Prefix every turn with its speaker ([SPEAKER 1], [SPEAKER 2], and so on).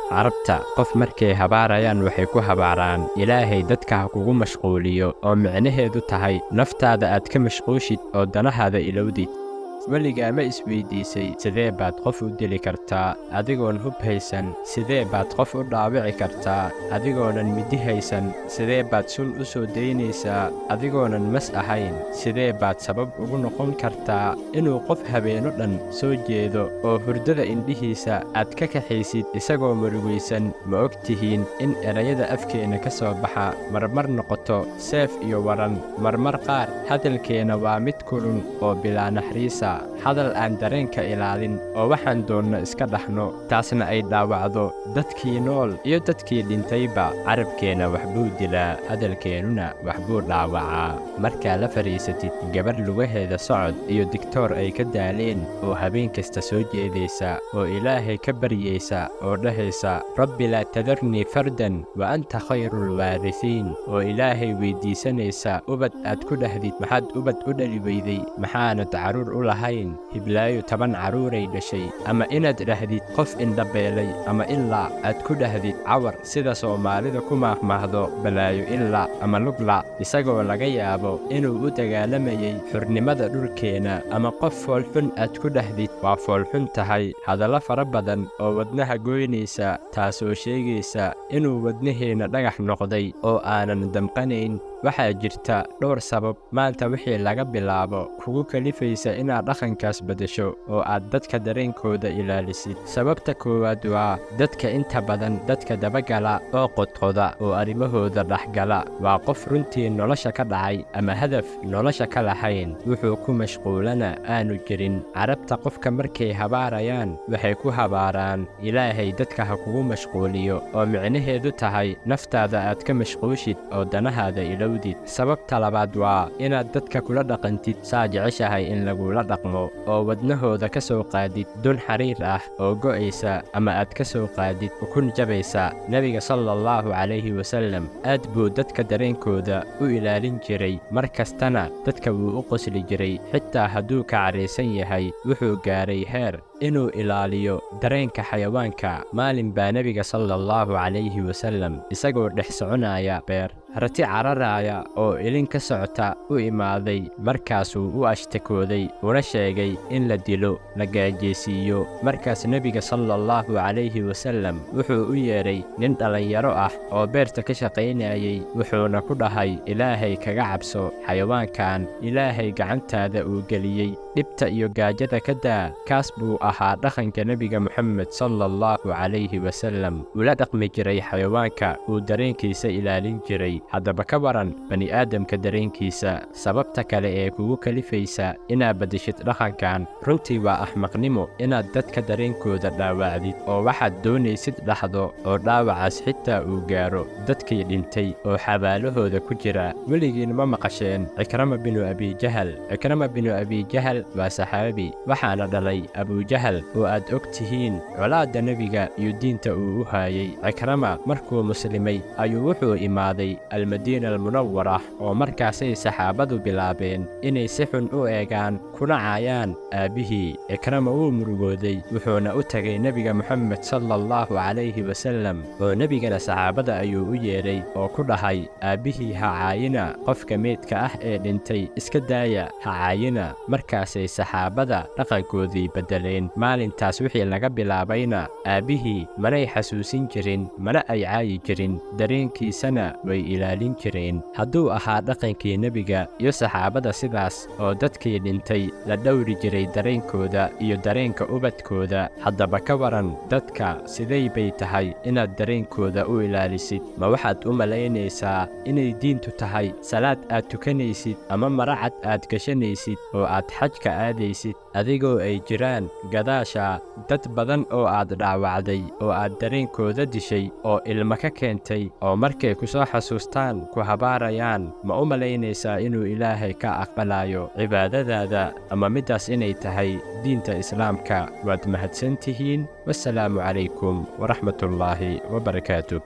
[SPEAKER 1] carabta qof markay habaarayaan waxay ku habaaraan ilaahay dadka ha kugu mashquuliyo oo micnaheedu tahay naftaada aad ka mashquushid oo danahaada ilowdid weligaa ma isweydiisay sidee baad qof u dili kartaa adigoon hub haysan sidee baad qof u dhaawici kartaa adigoonan midi haysan sidee baad sun u soo daynaysaa adigoonan mas ahayn sidee baad sabab ugu noqon kartaa inuu qof habeeno dhan soo jeedo oo hurdada indhihiisa aad ka kaxaysid isagoo murugaysan ma og tihiin in erayada afkeenna ka soo baxa marmar noqoto seef iyo waran marmar qaar hadalkeenna waa mid kulun oo bilaa naxariisa hadal aan dareenka ilaalin oo waxaan doonno iska dhaxno taasna ay dhaawacdo dadkii nool iyo dadkii dhintayba carabkeenna waxbuu dilaa hadalkeennuna waxbuu dhaawacaa markaa la fadhiisatid gabadh lugaheeda socod iyo digtoor ay ka daaleen oo habeen kasta soo jeedaysa oo ilaahay ka baryaysa oo dhahaysa rabbi laa tadarnii fardan wa anta khayrulwaarisiin oo ilaahay weyddiisanaysa ubad aad ku dhahdid maxaad ubad u dhali weyday maxaanad carruur u lahayn hiblaayo 10 carruuray dhashay ama inaad dhahdid qof indhabeelay ama ilaa aad ku dhahdid cawar sida soomaalida ku maahmaahdo balaayo ilaa ama lugla isagoo laga yaabo inuu u dagaalamayay xurnimada dhulkeenna ama qof foolxun aad ku dhahdid waa foolxun tahay hadallo fara badan oo wadnaha goynaysa taasoo sheegaysa inuu wadnaheenna dhagax noqday oo aanan damqanayn waxaa jirta dhowr sabab maanta wixii laga bilaabo kugu kalifaysa inaad dhaqankaas beddesho oo aad dadka dareenkooda ilaalisid sababta koowaad waa dadka inta badan dadka dabagala oo qodqoda oo arrimahooda dhexgala waa qof runtii nolosha ka dhacay ama hadaf nolosha ka lahayn wuxuu ku mashquulana aanu jirin carabta qofka markay habaarayaan waxay ku habaaraan ilaahay dadka ha kugu mashquuliyo oo micnaheedu tahay naftaada aad ka mashquushid oo danahaada sababta labaad waa inaad dadka kula dhaqantid saa jeceshahay in lagula dhaqmo oo wadnahooda ka soo qaadid dun xariir ah oo go'aysa ama aad ka soo qaadid ukun jabaysa nebiga sallallahu calayhi wasallam aad buu dadka dareenkooda u ilaalin jiray mar kastana dadka wuu u qosli jiray xitaa hadduu ka caraysan yahay wuxuu gaaray heer inuu ilaaliyo dareenka xayawaanka maalin baa nebiga sallallahu calayhi wasallam isagoo dhex soconaya beer rati cararaaya oo ilin ka socota u imaaday markaasuu u ashtakooday una sheegay in la dilo la gaajeysiiyo markaas nebiga sallallahu calayhi wasallam wuxuu u yeedhay nin dhallinyaro ah oo beerta ka shaqaynayay wuxuuna ku dhahay ilaahay kaga cabso xayawaankan ilaahay gacantaada uu geliyey dhibta iyo gaajada ka daa kaas buu ahaa dhaqanka nebiga moxamed sallallahu calayhi wasallam ula dhaqmi jiray xayawaanka uu dareenkiisa ilaalin jiray haddaba ka waran bani'aadamka dareenkiisa sababta kale ee kugu kalifaysa inaad beddeshid dhaqankan runtii waa axmaqnimo inaad dadka dareenkooda dhaawacdid oo waxaad doonaysid dhaxdo oo dhaawacaas xitaa uu gaaro dadkii dhintay oo xabaalahooda ku jira weligiin ma maqasheen cikrama binu abijahal cikrama binu abijahal waa saxaabi waxaana dhalay abujahal oo aad og tihiin colaadda nebiga iyo diinta uu u haayay cikrama markuu muslimay ayuu wuxuu imaaday almadiina almunawara oo markaasay saxaabadu bilaabeen inay si xun u eegaan kuna caayaan aabbihii cikrama wuu murugooday wuxuuna u tegay nebiga moxamed sallallahu calayhi wasallam oo nebigana saxaabada ayuu u yeedhay oo ku dhahay aabbihii ha caayina qofka meydka ah ee dhintay iska daaya ha caayina markaasay saxaabada dhaqankoodii beddeleen maalintaas wixii laga bilaabayna aabbihii manay xasuusin jirin mana ay caayi jirin dareenkiisana way ilaalin jireen hadduu ahaa dhaqankii nebiga iyo saxaabada sidaas oo dadkii dhintay la dhowri jiray dareenkooda iyo dareenka ubadkooda haddaba ka waran dadka siday bay tahay inaad dareenkooda u ilaalisid ma waxaad u malaynaysaa inay diintu tahay salaad aad tukanaysid ama maracad aad gashanaysid oo aad xajka aadaysid adigoo ay jiraan gadaasha dad badan oo aad dhaawacday oo aad dareenkooda dishay oo ilmo ka keentay oo markay ku soo xasuustaan ku habaarayaan ma u malaynaysaa inuu ilaahay ka aqbalayo cibaadadaada ama middaas inay tahay diinta islaamka waad mahadsan tihiin wassalaamu calaykum waraxmatullaahi wabarakaatuh